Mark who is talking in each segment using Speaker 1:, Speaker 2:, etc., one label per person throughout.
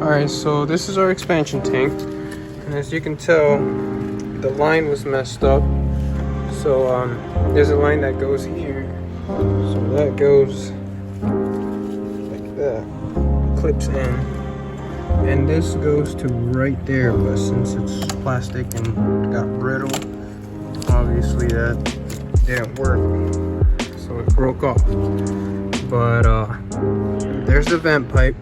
Speaker 1: Alright, so this is our expansion tank, and as you can tell, the line was messed up. So there's a line that goes here, so that goes like that, clips in, and this goes to right there, but since it's plastic and got brittle, obviously that didn't work, so it broke off. But there's the vent pipe,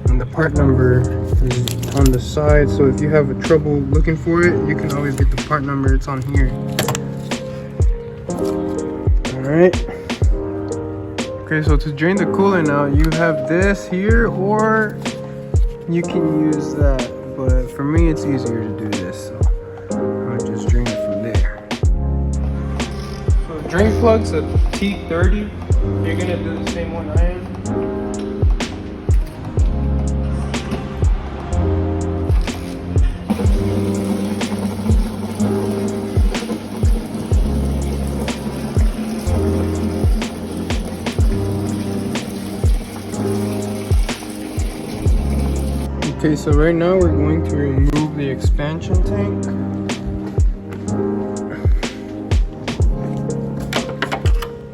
Speaker 1: and the part number is on the side, so if you have trouble looking for it, you can always get the part number. It's on here. Alright, okay, so to drain the coolant out, you have this here, or you can use that, but for me it's easier to do this, so I'm gonna just drain it from there. So drain plug's a T30. You're gonna do the same one I am. Okay, so right now we're going to remove the expansion tank.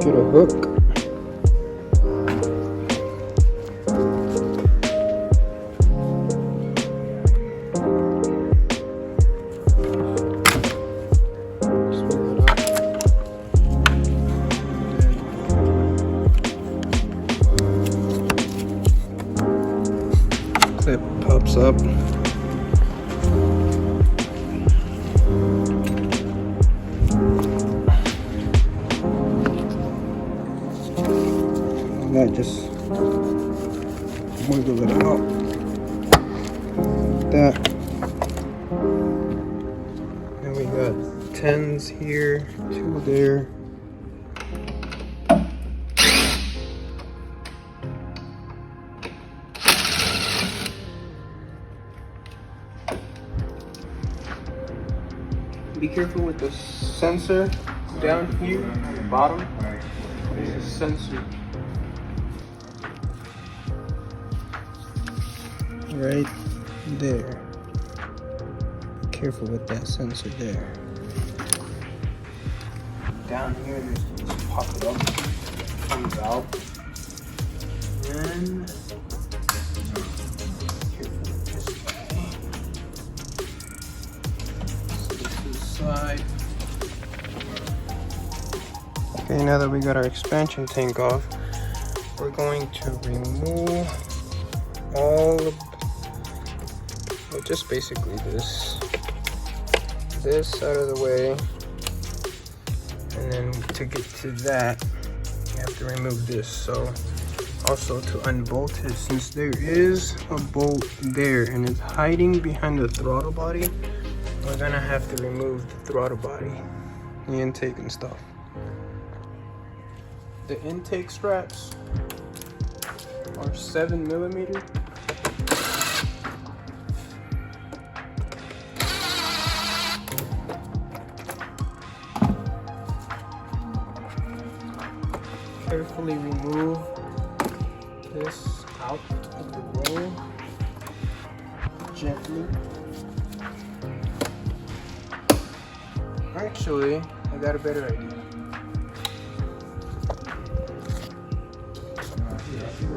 Speaker 1: Get a hook. Clip pops up. And that just wiggle it out. Like that. And we got 10s here, 2 there. Be careful with the sensor down here at the bottom. There's a sensor right there. Be careful with that sensor there. Down here, just pop it up, comes out, and side. Okay, now that we got our expansion tank off, we're going to remove all of, well, just basically this out of the way, and then to get to that, you have to remove this. So also to unbolt it, since there is a bolt there and it's hiding behind the throttle body, we're gonna have to remove the throttle body, the intake and stuff. The intake straps are 7mm. Carefully remove this out of the way, gently. Actually, I got a better idea.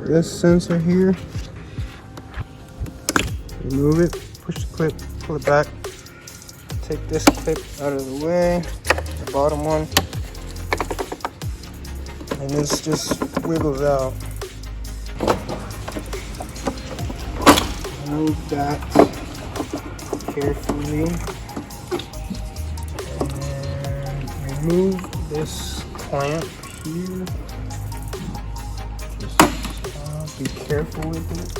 Speaker 1: This sensor here, remove it, push the clip, pull it back, take this clip out of the way, the bottom one, and this just wiggles out. Remove that carefully. Remove this clamp here. Just be careful with it.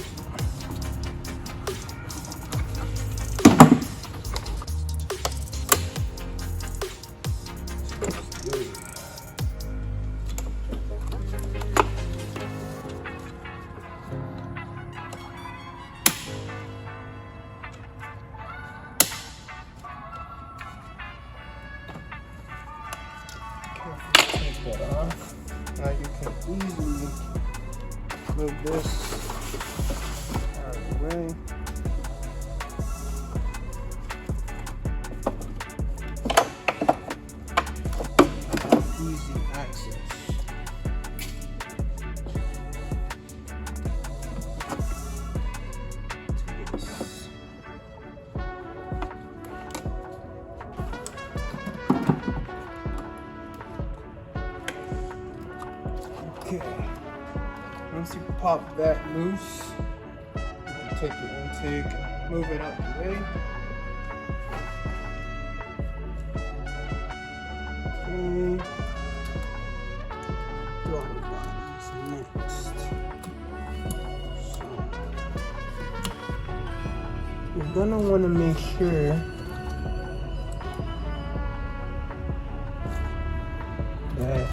Speaker 1: Take that off. Now you can easily move this way. Easy access. Okay, once you pop that loose, you can take the intake, move it out the way. Okay, throttle bodies next. So, you're gonna want to make sure that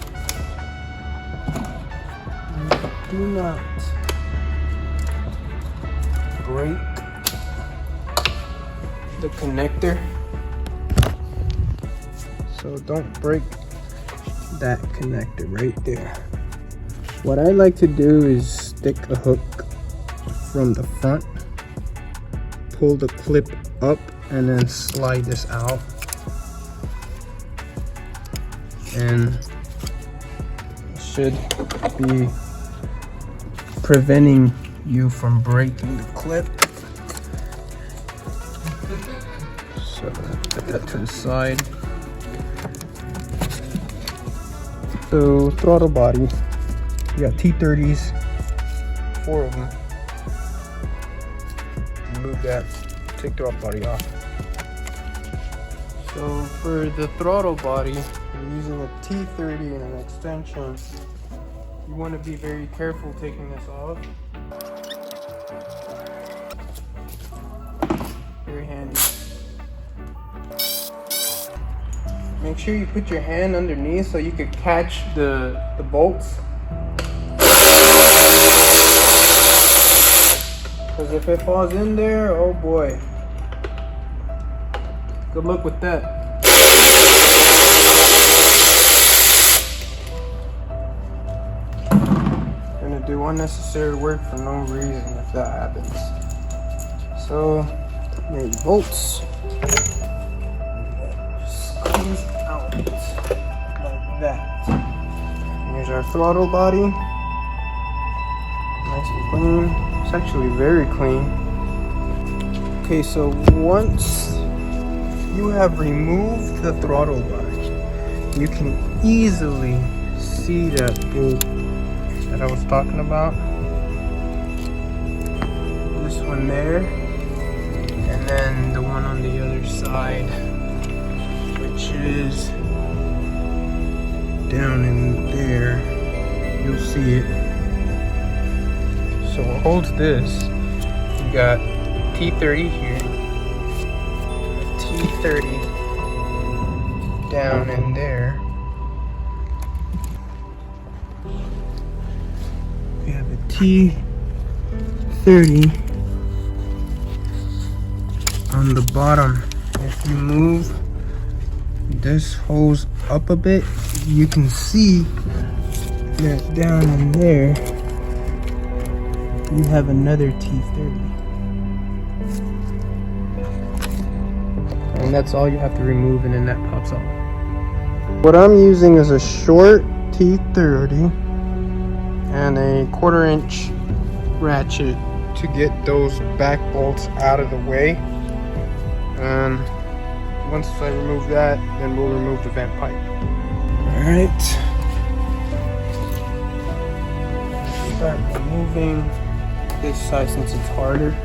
Speaker 1: do not break the connector. So don't break that connector right there. What I like to do is stick a hook from the front, pull the clip up, and then slide this out. And it should be preventing you from breaking the clip. So put that to the side. So throttle body, you got T30s, 4 of them. Remove that, take the throttle body off. So for the throttle body, you're using a T30 and an extension. You want to be very careful taking this off. Very handy. Make sure you put your hand underneath so you can catch the bolts. Because if it falls in there, oh boy. Good luck with that. Gonna do unnecessary work for no reason if that happens. So, there you bolts. Squeeze out like that. Here's our throttle body. Nice and clean. It's actually very clean. Okay, so once you have removed the throttle body, you can easily see that bolt that I was talking about. This one there, and then the one on the other side, which is down in there. You'll see it. So it holds this. You got T30 here, T30 down in there. We have a T30 on the bottom. If you move this hose up a bit, you can see that down in there you have another T30. And that's all you have to remove, and then that pops off. What I'm using is a short T30 and a 1/4 inch ratchet to get those back bolts out of the way. And once I remove that, then we'll remove the vent pipe. Alright. Start removing this side since it's harder.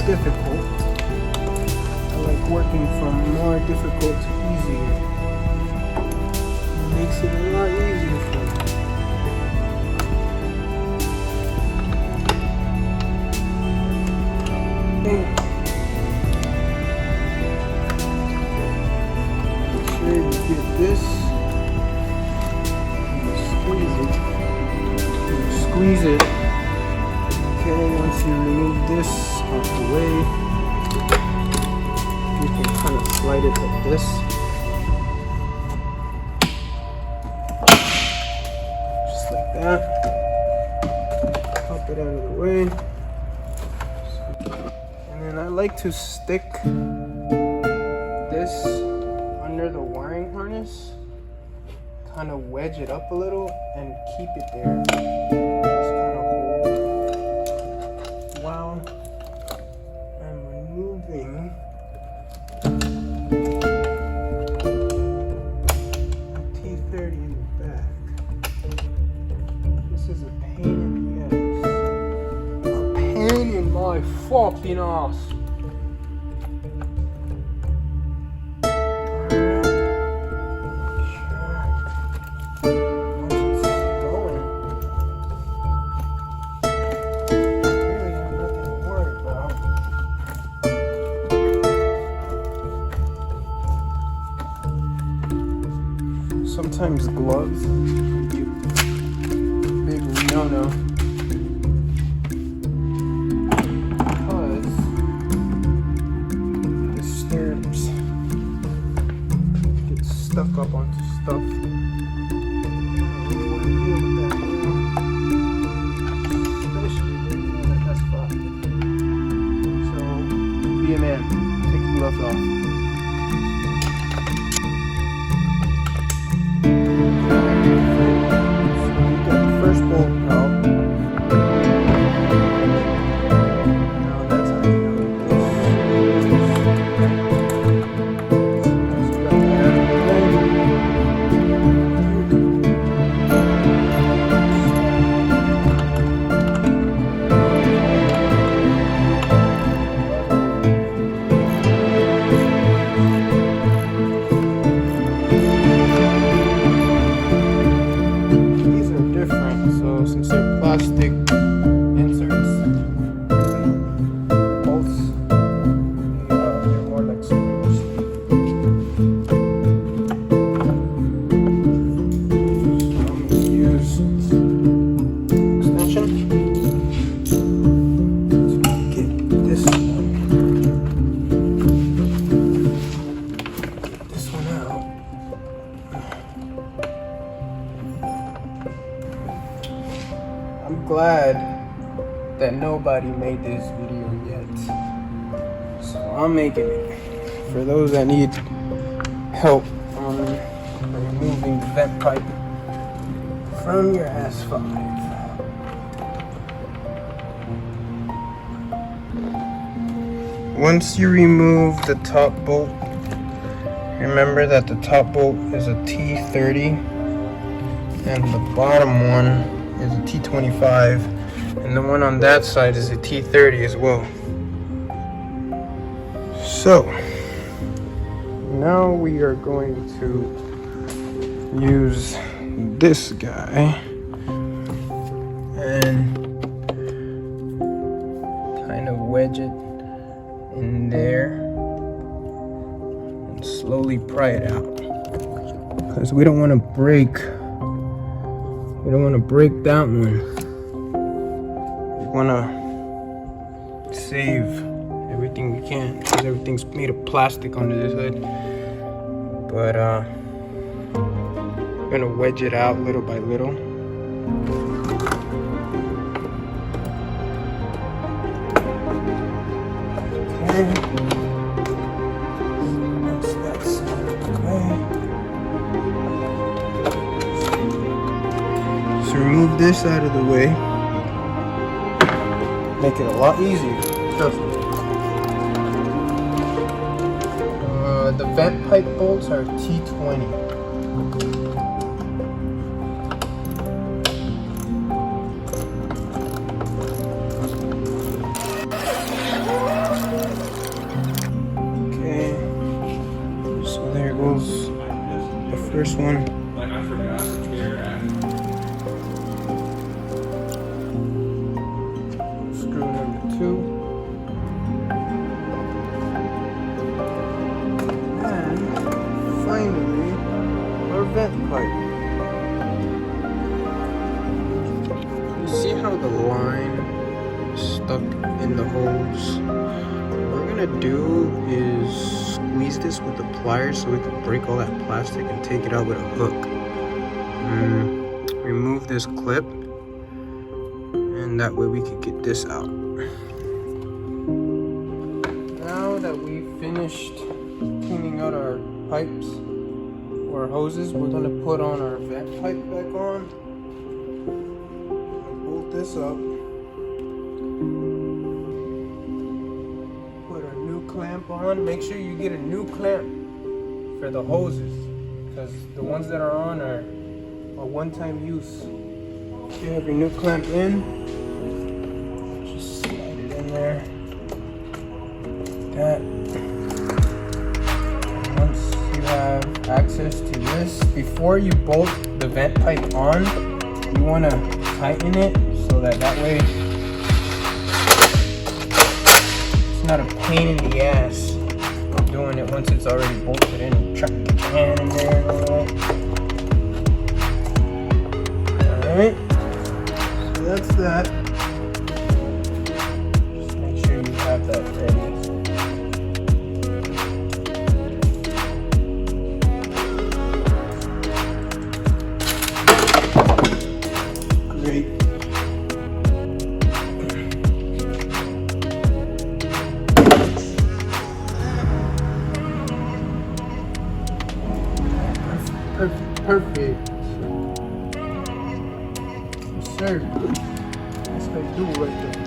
Speaker 1: Difficult. I like working from more difficult to easier. It makes it a lot easier for me. Okay. Make sure you get this. And squeeze it. Okay, once you remove this out the way, you can kind of slide it like this. Just like that. And I like to stick this under the wiring harness, kind of wedge it up a little and keep it there. Just kind of hold while I'm removing the T30 in the back. This is a pain in the ass. A pain in my fucking ass. Sometimes gloves can be a big no-no because the stirrups get stuck up onto stuff. I don't want to deal with that now, especially when you're on an S5. So be a man, take the gloves off. First bolt out. Now that's how you know since they're plastic inserts, bolts, they're more like screws. I'm going to use extension to get this one out. I'm glad that nobody made this video yet, so I'm making it for those that need help on removing the vent pipe from your S5. Once you remove the top bolt, remember that the top bolt is a T30 and the bottom one is a T25, and the one on that side is a T30 as well. So now we are going to use this guy and kind of wedge it in there and slowly pry it out, because we don't want to break that one. We want to save everything we can, because everything's made of plastic under this hood. But we're gonna wedge it out little by little. Okay. Once that's okay. So remove this out of the way. Make it a lot easier. Trust me. The vent pipe bolts are T20. Okay. So there goes the first one. Screw number 2. Finally, our vent pipe. You see how the line is stuck in the holes? What we're gonna do is squeeze this with the pliers so we can break all that plastic and take it out with a hook. Remove this clip, and that way we can get this out. that we finished cleaning out our pipes or hoses, we're gonna put on our vent pipe back on. Bolt this up. Put a new clamp on. Make sure you get a new clamp for the hoses, because the ones that are on are one-time use. You have your new clamp in. Just slide it in there. That. Once you have access to this, before you bolt the vent pipe on, you want to tighten it so that way it's not a pain in the ass doing it once it's already bolted in. Trap your hand in there and all that. Alright, so that's that. Just make sure you have that ready. Great. Perfect. Yes, sir. That's how you do it right there.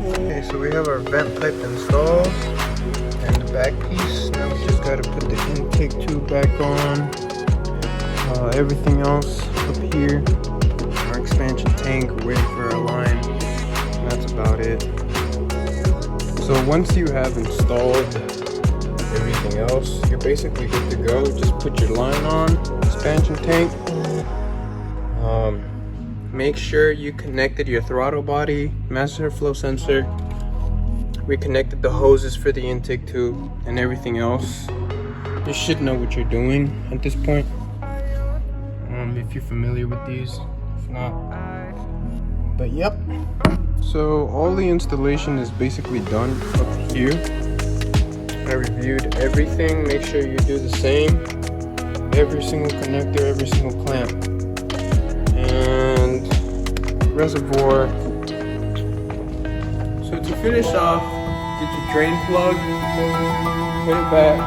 Speaker 1: Okay, so we have our vent pipe installed and the back piece. Now we just gotta put the intake tube back on. Everything else up here. Our expansion tank, we're waiting for our line. That's about it. So once you have installed everything else, you're basically good to go. Just put your line on, expansion tank. Make sure you connected your throttle body, master flow sensor. We connected the hoses for the intake tube and everything else. You should know what you're doing at this point. If you're familiar with these, if not. But yep. So all the installation is basically done up here. I reviewed everything. Make sure you do the same. Every single connector, every single clamp. And reservoir. So to finish off, get your drain plug, put it back.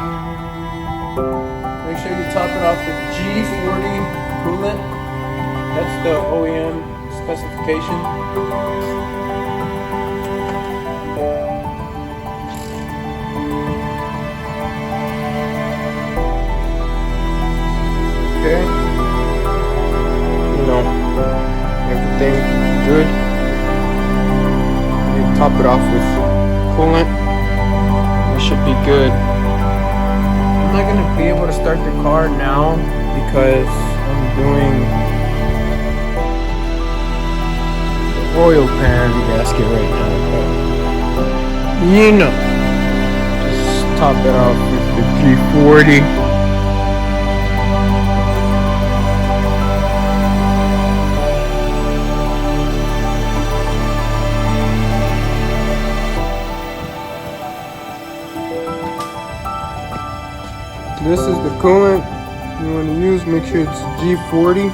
Speaker 1: Make sure you top it off with G40 coolant. That's the OEM specification. Okay. You know, everything good. You top it off with coolant. It should be good. I'm not gonna be able to start the car now because I'm doing the oil pan gasket right now. But, you know, just top it off with the G40. This is the coolant you want to use. Make sure it's G40.